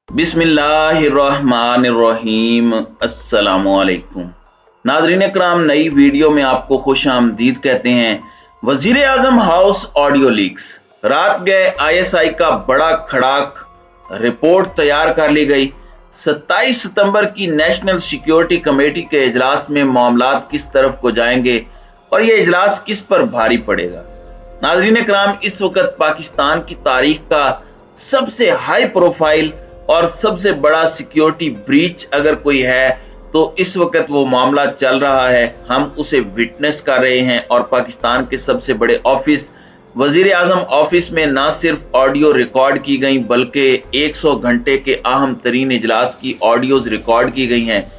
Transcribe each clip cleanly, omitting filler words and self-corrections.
बिस्मिल्लाहिर्रहमानिर्रहीम। अस्सलामुअलैकुम नाज़रीन इकराम, नई वीडियो में आपको खुश आमदीद कहते हैं। वजीर आजम हाउस ऑडियो लीक्स। रात गए ISI का बड़ा खड़ाक, रिपोर्ट तैयार कर ली गई। 27 सितंबर की नेशनल सिक्योरिटी कमेटी के इजलास में मामलात किस तरफ को जाएंगे और ये इजलास किस पर भारी पड़ेगा। नाज़रीन इकराम, इस वक्त पाकिस्तान की तारीख का सबसे हाई प्रोफाइल और सबसे बड़ा सिक्योरिटी ब्रीच अगर कोई है तो इस वक्त वो मामला चल रहा है। हम उसे विटनेस कर रहे हैं और पाकिस्तान के सबसे बड़े ऑफिस वजीर आजम ऑफिस में ना सिर्फ ऑडियो रिकॉर्ड की गई बल्कि 100 घंटे के अहम तरीन इजलास की ऑडियोज रिकॉर्ड की गई हैं।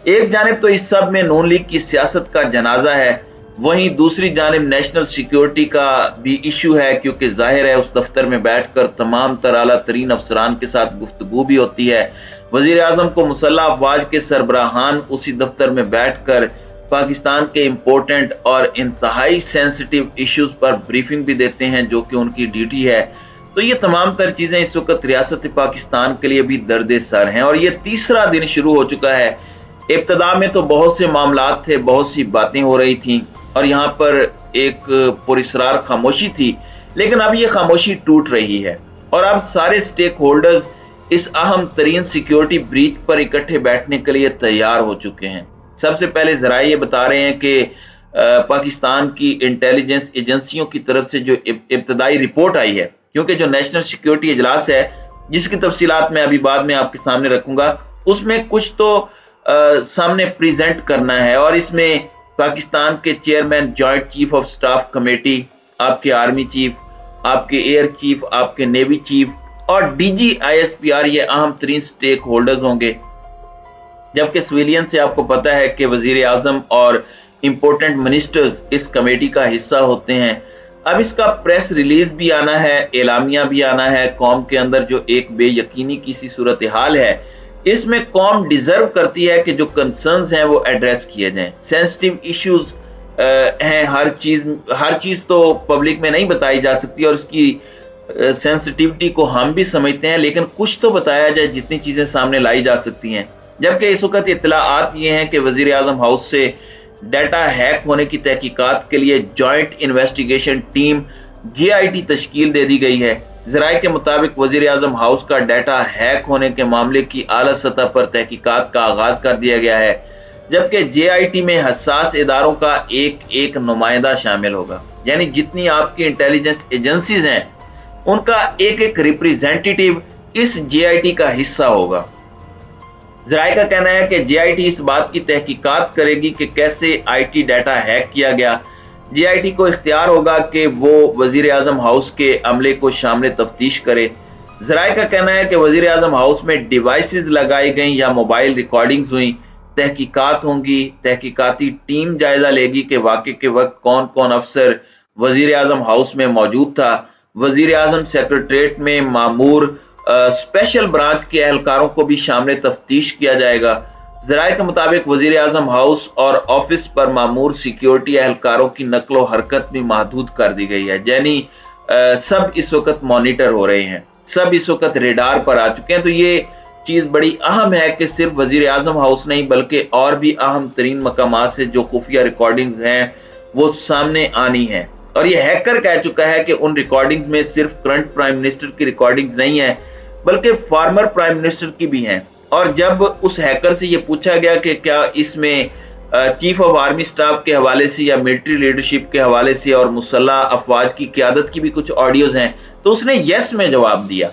एक जानिब तो इस सब में नून लीग की सियासत का जनाजा है, वहीं दूसरी जानिब नेशनल सिक्योरिटी का भी इशू है, क्योंकि जाहिर है उस दफ्तर में बैठकर तमाम तर आला तरीन अफसरान के साथ गुफ्तगू भी होती है। वजीर आजम को मुसल्लह अफवाज के सरबराहान उसी दफ्तर में बैठकर पाकिस्तान के इम्पोर्टेंट और इंतहाई सेंसिटिव इश्यूज पर ब्रीफिंग भी देते हैं, जो कि उनकी ड्यूटी है। तो ये तमाम तर चीजें इस वक्त रियासत पाकिस्तान के लिए भी दर्द सर हैं और ये तीसरा दिन शुरू हो चुका है। इब्तदा में तो बहुत से मामलात थे, बहुत सी बातें हो रही थी और यहाँ पर एक पुरस्रार खामोशी थी, लेकिन अब ये खामोशी टूट रही है और अब सारे स्टेक होल्डर्स इस अहम तरीन सिक्योरिटी ब्रीच पर इकट्ठे बैठने के लिए तैयार हो चुके हैं। सबसे पहले जरा ये बता रहे हैं कि पाकिस्तान की इंटेलिजेंस एजेंसियों की तरफ से जो इब्तदाई रिपोर्ट आई है, क्योंकि जो नेशनल सिक्योरिटी इजलास है जिसकी तफसीलात मैं अभी बाद में आपके सामने रखूंगा, उसमें कुछ तो सामने प्रेजेंट करना है और इसमें पाकिस्तान के chairman joint chief of staff committee, आपके आर्मी चीफ, आपके एयर चीफ, आपके नेवी चीफ और DG ISPR ये अहम तरीन स्टेक होल्डर्स होंगे। जबकि सिविलियन से आपको पता है कि वजीर आजम और इंपोर्टेंट मिनिस्टर्स इस कमेटी का हिस्सा होते हैं। अब इसका प्रेस रिलीज भी आना है, एलामिया भी आना है। कौम के अंदर जो एक बेयकीनी की सी सूरत हाल है, इसमें कौम डिजर्व करती है कि जो कंसर्न्स हैं वो एड्रेस किए जाएं। सेंसिटिव इश्यूज हैं, हर चीज तो पब्लिक में नहीं बताई जा सकती और उसकी सेंसिटिविटी को हम भी समझते हैं, लेकिन कुछ तो बताया जाए जितनी चीजें सामने लाई जा सकती हैं। जबकि इस वक्त इत्तलाआत ये हैं कि वजीर आजम हाउस से डाटा हैक होने की तहकीकात के लिए जॉइंट इन्वेस्टिगेशन टीम JIT तश्कील दे दी गई है। ज़राए के मुताबिक वजीर आजम हाउस का डाटा हैक होने के मामले की आला सतह पर तहकीकात का आगाज कर दिया गया है, जबकि JIT में हसास इदारों का एक नुमाइंदा शामिल होगा। यानी जितनी आपकी इंटेलिजेंस एजेंसीज हैं उनका एक रिप्रेजेंटेटिव इस JIT का हिस्सा होगा। ज़राए का कहना है कि JIT इस बात की तहकीकात करेगी कि कैसे IT डाटा हैक किया गया। JIT को इख्तियार होगा कि वो वजीर आजम हाउस के अमले को शामिल तफ्तीश करे। ज़राए का कहना है कि वजीर आजम हाउस में डिवाइसेस लगाई गई या मोबाइल रिकॉर्डिंग्स हुई, तहकीकात होंगी। तहकीकाती टीम जायजा लेगी कि वाक़े के वक्त कौन कौन अफसर वजीर आजम हाउस में मौजूद था। वजीर आजम सेक्रेटरीट में मामूर स्पेशल ब्रांच के एहलकारों को भी शामिल तफ्तीश किया जाएगा। ज़राए के मुताबिक वजीर आजम हाउस और ऑफिस पर मामूर सिक्योरिटी एहलकारों की नकलो हरकत भी महदूद कर दी गई है। यानी सब इस वक्त मॉनिटर हो रहे हैं, सब इस वक्त रेडार पर आ चुके हैं। तो ये चीज बड़ी अहम है कि सिर्फ वजीर आजम हाउस नहीं बल्कि और भी अहम तरीन मकामात से जो खुफिया रिकॉर्डिंग्स हैं वो सामने आनी है। और ये हैकर कह चुका है कि उन रिकॉर्डिंग्स में सिर्फ करंट प्राइम मिनिस्टर की रिकॉर्डिंग्स नहीं है बल्कि फॉर्मर प्राइम मिनिस्टर की भी हैं। और जब उस हैकर से ये पूछा गया कि क्या इसमें चीफ ऑफ आर्मी स्टाफ के हवाले से या मिलिट्री लीडरशिप के हवाले से और मुसल्लह अफवाज की क़यादत की भी कुछ ऑडियोज हैं, तो उसने यस में जवाब दिया।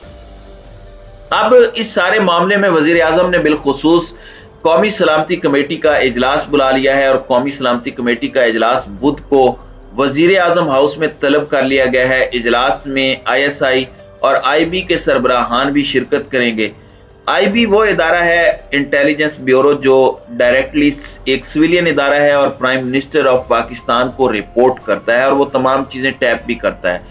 अब इस सारे मामले में वजीर आजम ने बिलखुसूस कौमी सलामती कमेटी का इजलास बुला लिया है और कौमी सलामती कमेटी का इजलास बुध को वजीर आजम हाउस में तलब कर लिया गया है। इजलास में ISI और IB के सरबराहान भी शिरकत करेंगे। IB वो इदारा है, इंटेलिजेंस ब्यूरो, जो डायरेक्टली एक सिविलियन इदारा है और प्राइम मिनिस्टर ऑफ पाकिस्तान को रिपोर्ट करता है और वो तमाम चीजें टैप भी करता है,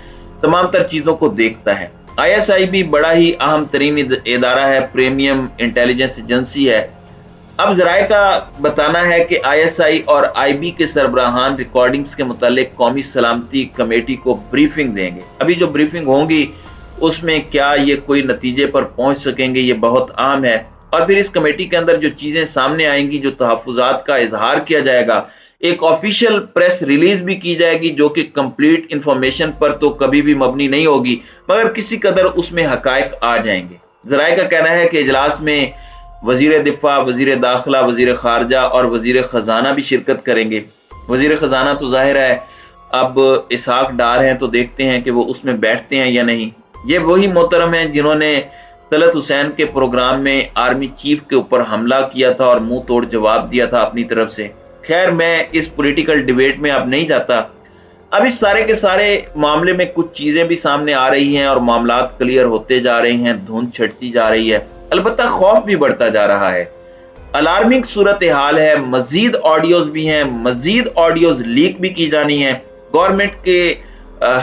तमाम तर चीजों को देखता है। ISI भी बड़ा ही अहम तरीन इदारा है, प्रीमियम इंटेलिजेंस एजेंसी है। अब ज़राए का बताना है कि ISI और IB के सरबराहान रिकॉर्डिंग्स के मुतालिक कौमी सलामती कमेटी को ब्रीफिंग देंगे। अभी जो ब्रीफिंग होंगी اس میں کیا یہ کوئی نتیجے پر پہنچ سکیں گے، یہ بہت اہم ہے۔ اور پھر اس کمیٹی کے اندر جو چیزیں سامنے آئیں گی، جو تحفظات کا اظہار کیا جائے گا، ایک آفیشیل پریس ریلیز بھی کی جائے گی جو کہ کمپلیٹ انفارمیشن پر تو کبھی بھی مبنی نہیں ہوگی، مگر کسی قدر اس میں حقائق آ جائیں گے۔ ذرائع کا کہنا ہے کہ اجلاس میں وزیر دفاع، وزیر داخلہ، وزیر خارجہ اور وزیر خزانہ بھی شرکت کریں گے۔ وزیر خزانہ تو ظاہر ہے اب اسحاق ڈار ہیں، تو دیکھتے ہیں کہ وہ اس میں بیٹھتے ہیں یا نہیں۔ یہ وہی محترم ہیں جنہوں نے طلعت حسین کے پروگرام میں آرمی چیف کے اوپر حملہ کیا تھا اور منہ توڑ جواب دیا تھا اپنی طرف سے۔ خیر، میں اس پولیٹیکل ڈیبیٹ میں اب نہیں جاتا۔ اب اس سارے کے سارے معاملے میں کچھ چیزیں بھی سامنے آ رہی ہیں اور معاملات کلیئر ہوتے جا رہے ہیں، دھند چھٹتی جا رہی ہے، البتہ خوف بھی بڑھتا جا رہا ہے۔ الارمنگ صورتحال ہے، مزید آڈیوز بھی ہیں، مزید آڈیوز لیک بھی کی جانی ہیں۔ گورنمنٹ کے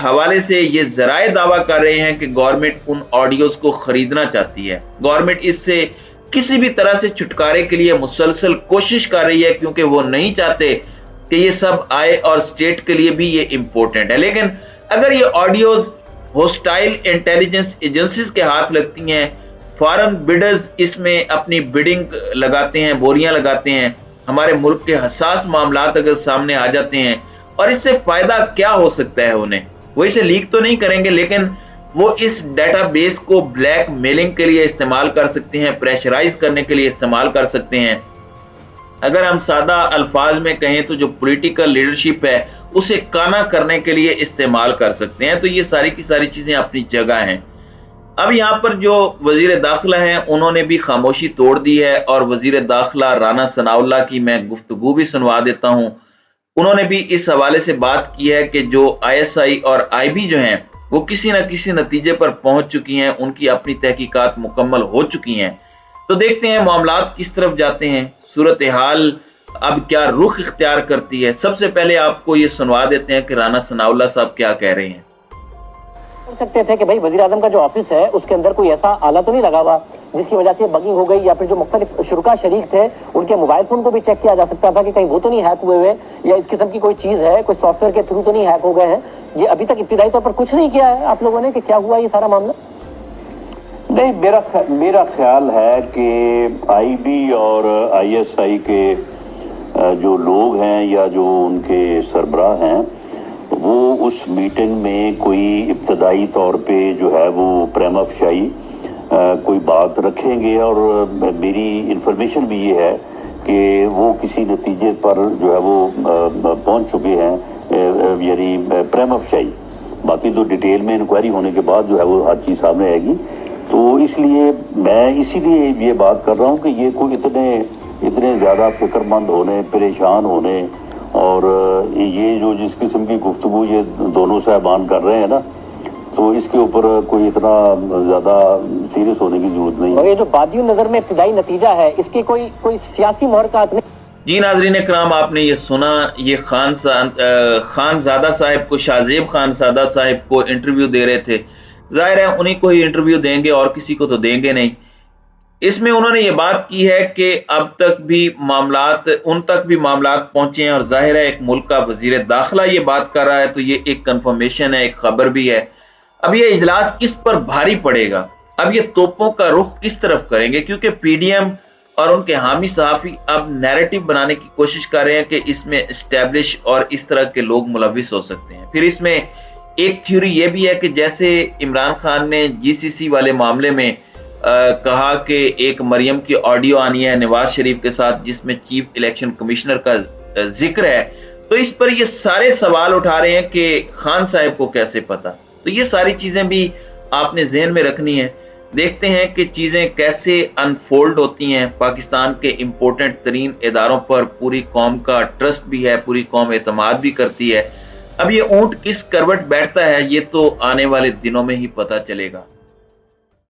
حوالے سے یہ ذرائع دعویٰ کر رہے ہیں کہ گورنمنٹ ان آڈیوز کو خریدنا چاہتی ہے۔ گورنمنٹ اس سے کسی بھی طرح سے چھٹکارے کے لیے مسلسل کوشش کر رہی ہے، کیونکہ وہ نہیں چاہتے کہ یہ سب آئے، اور اسٹیٹ کے لیے بھی یہ امپورٹنٹ ہے۔ لیکن اگر یہ آڈیوز ہوسٹائل انٹیلیجنس ایجنسیز کے ہاتھ لگتی ہیں، فارن بڈرز اس میں اپنی بڈنگ لگاتے ہیں، بوریاں لگاتے ہیں، ہمارے ملک کے حساس معاملات اگر سامنے آ جاتے ہیں، اور اس سے فائدہ کیا ہو سکتا ہے انہیں، وہ اسے لیک تو نہیں کریں گے، لیکن وہ اس ڈیٹا بیس کو بلیک میلنگ کے لیے استعمال کر سکتے ہیں، پریشرائز کرنے کے لیے استعمال کر سکتے ہیں۔ اگر ہم سادہ الفاظ میں کہیں تو جو پولیٹیکل لیڈرشپ ہے اسے کانا کرنے کے لیے استعمال کر سکتے ہیں۔ تو یہ ساری کی ساری چیزیں اپنی جگہ ہیں۔ اب یہاں پر جو وزیر داخلہ ہیں انہوں نے بھی خاموشی توڑ دی ہے، اور وزیر داخلہ رانا ثناءاللہ کی میں گفتگو بھی سنوا دیتا ہوں۔ انہوں نے بھی اس حوالے سے بات کی ہے کہ جو ISI اور IB جو ہیں وہ کسی نہ کسی نتیجے پر پہنچ چکی ہیں، ان کی اپنی تحقیقات مکمل ہو چکی ہیں۔ تو دیکھتے ہیں معاملات کس طرف جاتے ہیں، صورتحال اب کیا رخ اختیار کرتی ہے۔ سب سے پہلے آپ کو یہ سنوا دیتے ہیں کہ رانا ثناءاللہ صاحب کیا کہہ رہے ہیں۔ سکتے تھے کہ بھائی وزیر اعظم کا جو آفس ہے اس کے اندر کوئی ایسا آلہ تو نہیں لگا ہوا جس کی وجہ سے بگنگ ہو گئی، یا پھر جو مختلف شرکا شریک تھے ان کے موبائل فون کو بھی چیک کیا جا سکتا تھا کہ کہیں وہ تو نہیں ہیک ہوئے، یا اس قسم کی کوئی چیز ہے، کوئی سافٹ ویئر کے تھرو تو نہیں ہیک ہو گئے ہیں۔ یہ ابھی تک ابتدائی طور پر کچھ نہیں کیا ہے آپ لوگوں نے کہ کیا ہوا یہ سارا معاملہ؟ نہیں، میرا خیال ہے کہ IB اور ISI کے جو لوگ ہیں یا جو ان کے سربراہ ہیں وہ اس میٹنگ میں کوئی ابتدائی طور پہ جو ہے وہ پریما فشائی کوئی بات رکھیں گے، اور میری انفارمیشن بھی یہ ہے کہ وہ کسی نتیجے پر جو ہے وہ پہنچ چکے ہیں، یعنی پریما فشائی۔ باقی تو ڈیٹیل میں انکوائری ہونے کے بعد جو ہے وہ ہر چیز سامنے آئے گی۔ تو اس لیے میں اسی لیے یہ بات کر رہا ہوں کہ یہ کوئی اتنے زیادہ فکر مند ہونے، پریشان ہونے، اور یہ جو جس قسم کی گفتگو یہ دونوں صاحبان کر رہے ہیں نا، تو اس کے اوپر کوئی اتنا زیادہ سیریس ہونے کی ضرورت نہیں ہے۔ اور یہ جو بادی نظر میں ابتدائی نتیجہ ہے اس کی کوئی سیاسی محرکات نہیں۔ جی ناظرین کرام، آپ نے یہ سنا، یہ خان زادہ صاحب کو، شاہ زیب خان زادہ صاحب کو انٹرویو دے رہے تھے۔ ظاہر ہے انہی کو ہی انٹرویو دیں گے اور کسی کو تو دیں گے نہیں۔ اس میں انہوں نے یہ بات کی ہے کہ اب تک بھی ان تک بھی معاملات پہنچے ہیں، اور ظاہر ہے ایک ملک کا وزیر داخلہ یہ بات کر رہا ہے تو یہ ایک کنفرمیشن ہے، ایک خبر بھی ہے۔ اب یہ اجلاس کس پر بھاری پڑے گا، اب یہ توپوں کا رخ کس طرف کریں گے، کیونکہ PDM اور ان کے حامی صحافی اب نیریٹو بنانے کی کوشش کر رہے ہیں کہ اس میں اسٹیبلش اور اس طرح کے لوگ ملوث ہو سکتے ہیں۔ پھر اس میں ایک تھیوری یہ بھی ہے کہ جیسے عمران خان نے GCC والے معاملے میں کہا کہ ایک مریم کی آڈیو آنی ہے نواز شریف کے ساتھ جس میں چیف الیکشن کمشنر کا ذکر ہے، تو اس پر یہ سارے سوال اٹھا رہے ہیں کہ خان صاحب کو کیسے پتا۔ تو یہ ساری چیزیں بھی آپ نے ذہن میں رکھنی ہیں۔ دیکھتے ہیں کہ چیزیں کیسے انفولڈ ہوتی ہیں۔ پاکستان کے امپورٹنٹ ترین اداروں پر پوری قوم کا ٹرسٹ بھی ہے، پوری قوم اعتماد بھی کرتی ہے۔ اب یہ اونٹ کس کروٹ بیٹھتا ہے یہ تو آنے والے دنوں میں ہی پتہ چلے گا۔